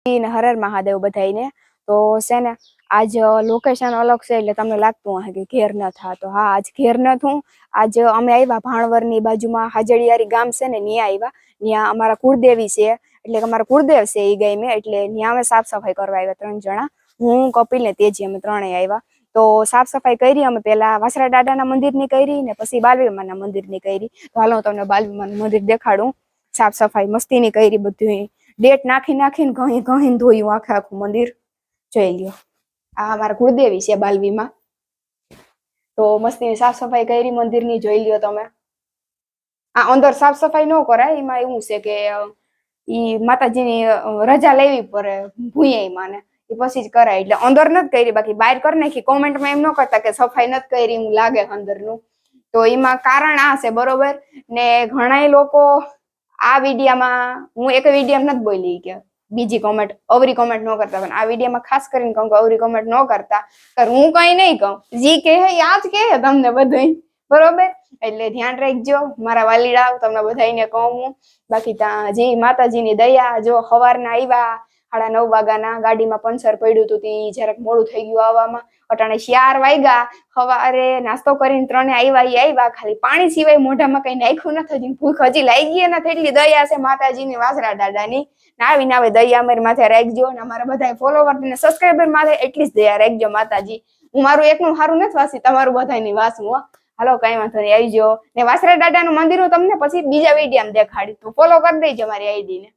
ને હર મહાદેવ બધાઈને તો છે ને આજ લોકેશન અલગ છે એટલે તમને લાગતું હશે કે ઘેર ન થા તો હા આજ ઘેર ન થું આજ અમે આવ્યા ભાણવરની બાજુમાં હાજડિયારી ગામ છે ને ત્યાં આવ્યા ત્યાં અમારા કુળદેવી છે એટલે અમારા કુળદેવ છે એ ગઈ મેં એટલે ત્યાં અમે સાફ સફાઈ કરવા આવ્યા 3 જણા હું કપિલ ને તેજી અમે ત્રણેય આવ્યા તો સાફ સફાઈ કરી અમે પેલા વાસરા દાદાના મંદિરની કરી ને પછી બાલવીમાના મંદિરની કરી તો હાલો તમને બાલવીમાનું મંદિર દેખાડું સાફ સફાઈ મસ્તીની કરી બધું ડેટ નાખીને ઘહીને ધોયું આખું મંદિર જોઈ લ્યો આ અમારા કુળદેવી છે બાલવીમાં તો મસ્તીની સાફ સફાઈ કરી મંદિરની જોઈ લ્યો તમે આ અંદર સાફ સફાઈ ન કરાય એમાં એવું છે કે ઈ માતાજીની રજા લેવી પડે ભૂયાઈમાં ને એ પછી જ કરાય એટલે અંદર નથી કરી બાકી બહાર કરી નાખી કોમેન્ટમાં એમ ન કરતા કે સફાઈ નથી કરી એવું લાગે અંદરનું તો એમાં કારણ આ છે બરોબર ને ઘણા લોકો આ વિડીયામાં હું એક વિડીયો નથી બોલી કે બીજી કોમેન્ટ અવરી કોમેન્ટ ન કરતા પણ આ વિડીયોમાં ખાસ કરીને કહું કે અવરી કોમેન્ટ ન કરતા હું કઈ નહીં કહું જી કે આ જ કે તમને બધું બરોબર એટલે ધ્યાન રાખજો મારા વાલીડા તમને બધાને કહું હું બાકી ત્યાં જી માતાજીની દયા જો સવારના આવ્યા 9:30 વાગ્યાના ગાડીમાં પંચર પડ્યું હતું તે જરાક મોડું થઈ ગયું આવવામાં અટાણે 4 વાગ્યા સવારે નાસ્તો કરીને 3 આવ્યા ખાલી પાણી સિવાય મોઢામાં કઈ નાખ્યું નથી ભૂખ હજી લાગી ગઈ નથી એટલી દયા છે માતાજીની વાસરા દાદાની આવીને આવે દયા અમારી માથે રાખજો અને અમારા બધા ફોલોવર ને સબસ્ક્રાઈબર માથે એટલી જ દયા રાખજો માતાજી હું મારું એકનું સારું નથી વાસી તમારું બધાની વાસું હાલો કઈ વાંધો નહીં આવજો ને વાસરા દાદાનું મંદિર હું તમને પછી બીજા વિડીયોમાં દેખાડી તો ફોલો કરી દેજો મારી આઈડી ને